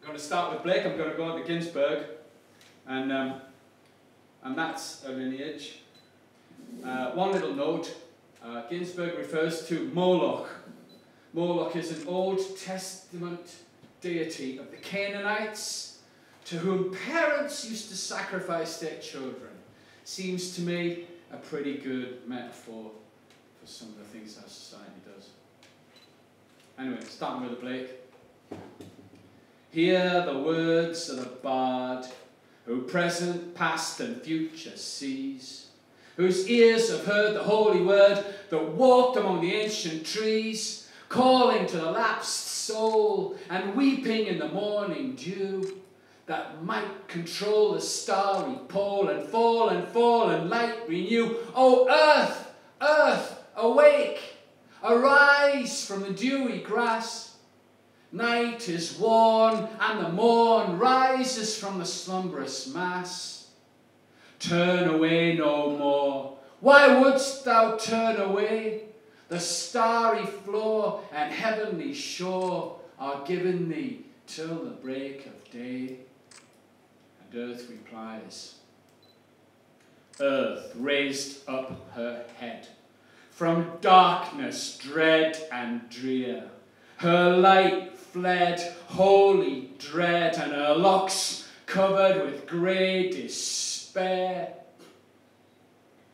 I'm going to start with Blake. I'm going to go on to Ginsberg, and that's a lineage. One little note, Ginsberg refers to Moloch. Moloch is an Old Testament deity of the Canaanites, to whom parents used to sacrifice their children. Seems to me a pretty good metaphor for some of the things our society does. Anyway, starting with the Blake. Hear the words of the bard, who present, past and future sees, whose ears have heard the holy word that walked among the ancient trees, calling to the lapsed soul and weeping in the morning dew, that might control the starry pole and fall and light renew. O earth, earth, awake, arise from the dewy grass. Night is worn and the morn rises from the slumberous mass. Turn away no more. Why wouldst thou turn away? The starry floor and heavenly shore are given thee till the break of day. And earth replies. Earth raised up her head from darkness dread and drear. Her light fled, holy dread, and her locks covered with grey despair.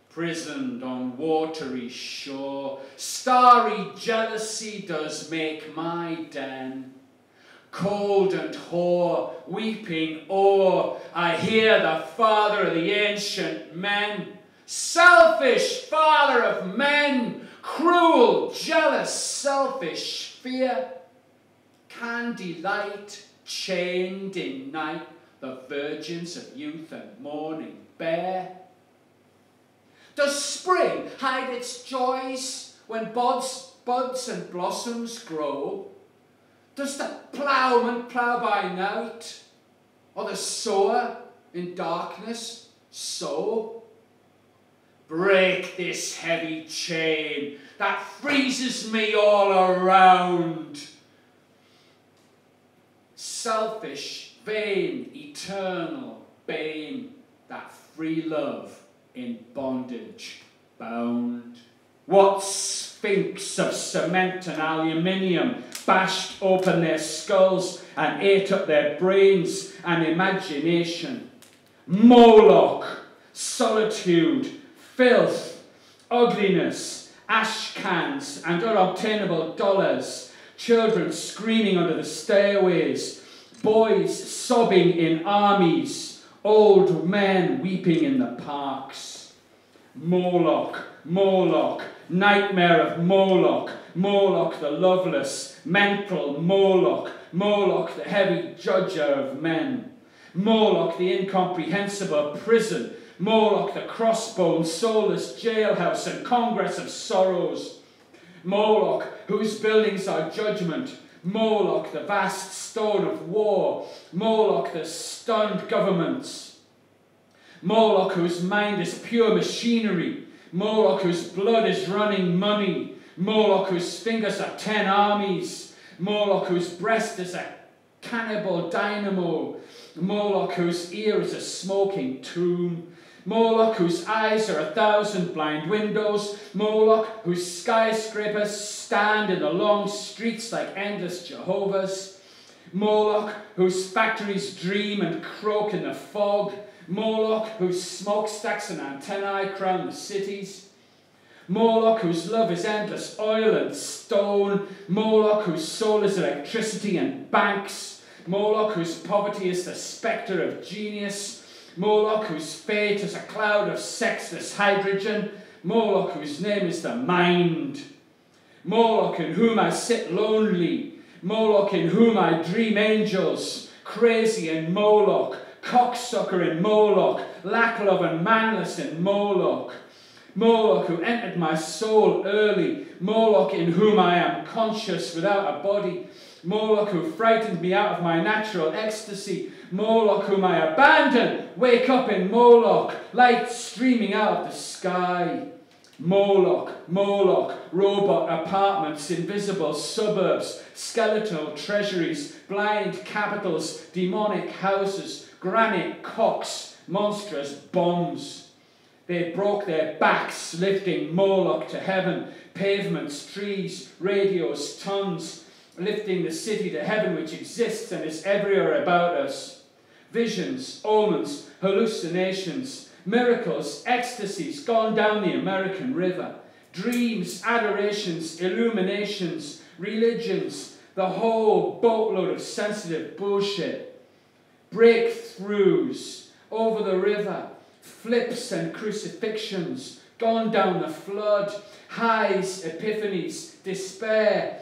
Prisoned on watery shore, starry jealousy does make my den. Cold and hoar, weeping o'er, I hear the father of the ancient men. Selfish father of men, cruel, jealous, selfish fear. Can delight, chained in night, the virgins of youth and morning bear? Does spring hide its joys when buds and blossoms grow? Does the ploughman plough by night, or the sower in darkness sow? Break this heavy chain that freezes me all around. Selfish, vain, eternal bane, that free love in bondage bound. What sphinx of cement and aluminium bashed open their skulls and ate up their brains and imagination? Moloch, solitude, filth, ugliness, ash cans and unobtainable dollars, children screaming under the stairways, boys sobbing in armies, old men weeping in the parks. Moloch, Moloch, nightmare of Moloch, Moloch the loveless, mental Moloch, Moloch the heavy judger of men, Moloch the incomprehensible prison, Moloch the crossbone, soulless jailhouse and congress of sorrows, Moloch whose buildings are judgment, Moloch the vast stone of war, Moloch the stunned governments, Moloch whose mind is pure machinery, Moloch whose blood is running money, Moloch whose fingers are 10 armies, Moloch whose breast is a cannibal dynamo, Moloch whose ear is a smoking tomb, Moloch whose eyes are 1,000 blind windows, Moloch whose skyscrapers stand in the long streets like endless Jehovahs, Moloch whose factories dream and croak in the fog, Moloch whose smokestacks and antennae crown the cities, Moloch whose love is endless oil and stone, Moloch whose soul is electricity and banks, Moloch whose poverty is the spectre of genius, Moloch whose fate is a cloud of sexless hydrogen, Moloch whose name is the mind, Moloch in whom I sit lonely, Moloch in whom I dream angels, crazy in Moloch, cocksucker in Moloch, lack-love and manless in Moloch, Moloch who entered my soul early, Moloch in whom I am conscious without a body, Moloch who frightened me out of my natural ecstasy, Moloch whom I abandon, wake up in Moloch, light streaming out of the sky, Moloch, Moloch, robot apartments, invisible suburbs, skeletal treasuries, blind capitals, demonic houses, granite cocks, monstrous bombs. They broke their backs lifting Moloch to heaven, pavements, trees, radios, tons, lifting the city to heaven which exists and is everywhere about us. Visions, omens, hallucinations, miracles, ecstasies gone down the American river, dreams, adorations, illuminations, religions, the whole boatload of sensitive bullshit, breakthroughs over the river, flips and crucifixions gone down the flood, highs, epiphanies, despair,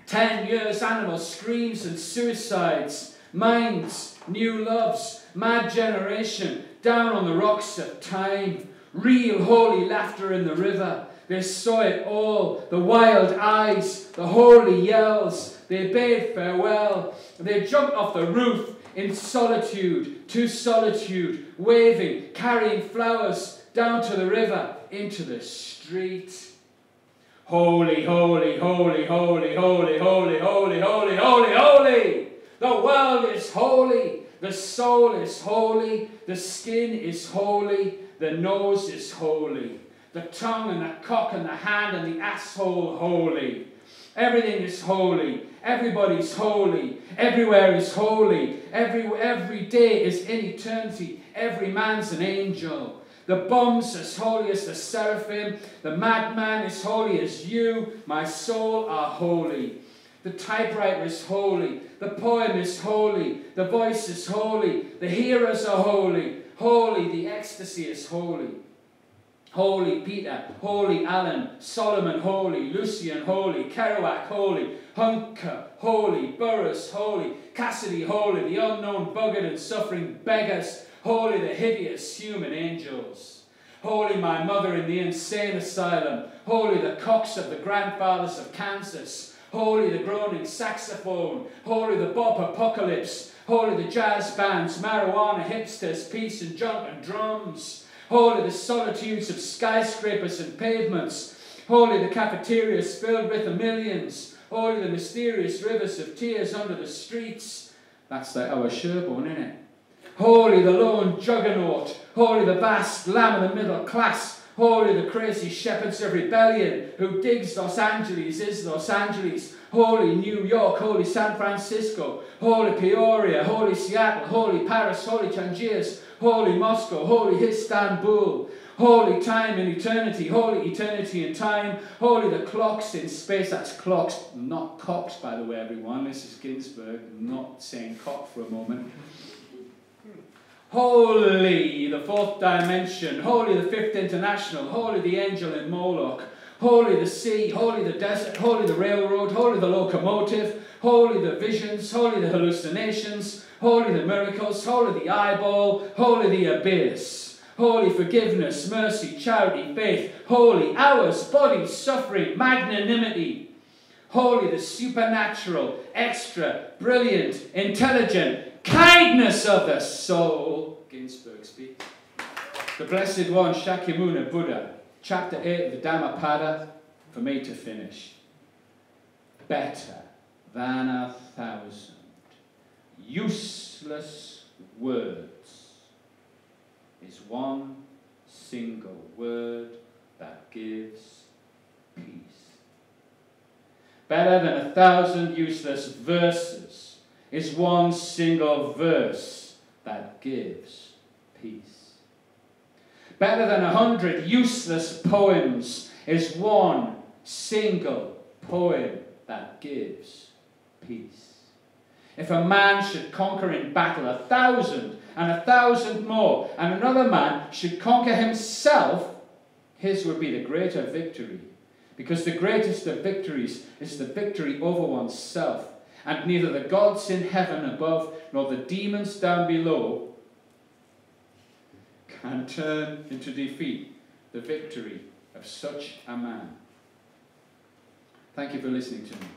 10 years animal screams and suicides, minds, new loves, mad generation, down on the rocks of time, real holy laughter in the river. They saw it all, the wild eyes, the holy yells. They bade farewell. They jumped off the roof in solitude, to solitude, waving, carrying flowers down to the river, into the street. Holy, holy, holy, holy, holy, holy, holy, holy, holy, holy. The world is holy. The soul is holy, the skin is holy, the nose is holy, the tongue and the cock and the hand and the asshole holy. Everything is holy, everybody's holy, everywhere is holy, every day is in eternity, every man's an angel. The bomb's as holy as the seraphim, the madman is holy as you, my soul are holy. The typewriter is holy, the poem is holy, the voice is holy, the hearers are holy, holy, the ecstasy is holy. Holy Peter, holy Alan, Solomon holy, Lucian holy, Kerouac holy, Hunker holy, Burroughs holy, Cassidy holy, the unknown buggered and suffering beggars, holy, the hideous human angels. Holy my mother in the insane asylum, holy the cocks of the grandfathers of Kansas, holy the groaning saxophone, holy the bop apocalypse, holy the jazz bands, marijuana hipsters, peace and junk and drums, holy the solitudes of skyscrapers and pavements, holy the cafeterias filled with the millions, holy the mysterious rivers of tears under the streets. That's like our Sherborne, isn't it? Holy the lone juggernaut, holy the vast lamb of the middle class, holy the crazy shepherds of rebellion, who digs Los Angeles is Los Angeles, holy New York, holy San Francisco, holy Peoria, holy Seattle, holy Paris, holy Tangiers, holy Moscow, holy Istanbul, holy time and eternity, holy eternity and time, holy the clocks in space. That's clocks, not cocks, by the way, everyone. This is Ginsberg, not saying cock for a moment. Holy, the fourth dimension, holy the fifth international, holy the angel in Moloch, holy the sea, holy the desert, holy the railroad, holy the locomotive, holy the visions, holy the hallucinations, holy the miracles, holy the eyeball, holy the abyss, holy forgiveness, mercy, charity, faith, holy hours, body, suffering, magnanimity, holy the supernatural, extra, brilliant, intelligent, kindness of the soul, Ginsberg speaks. The Blessed One, Shakyamuni Buddha, chapter 8 of the Dhammapada, for me to finish. Better than 1,000 useless words is one single word that gives peace. Better than 1,000 useless verses is one single verse that gives peace. Better than 100 useless poems is one single poem that gives peace. If a man should conquer in battle 1,000 and 1,000 more, and another man should conquer himself, his would be the greater victory. Because the greatest of victories is the victory over oneself. And neither the gods in heaven above nor the demons down below can turn into defeat the victory of such a man. Thank you for listening to me.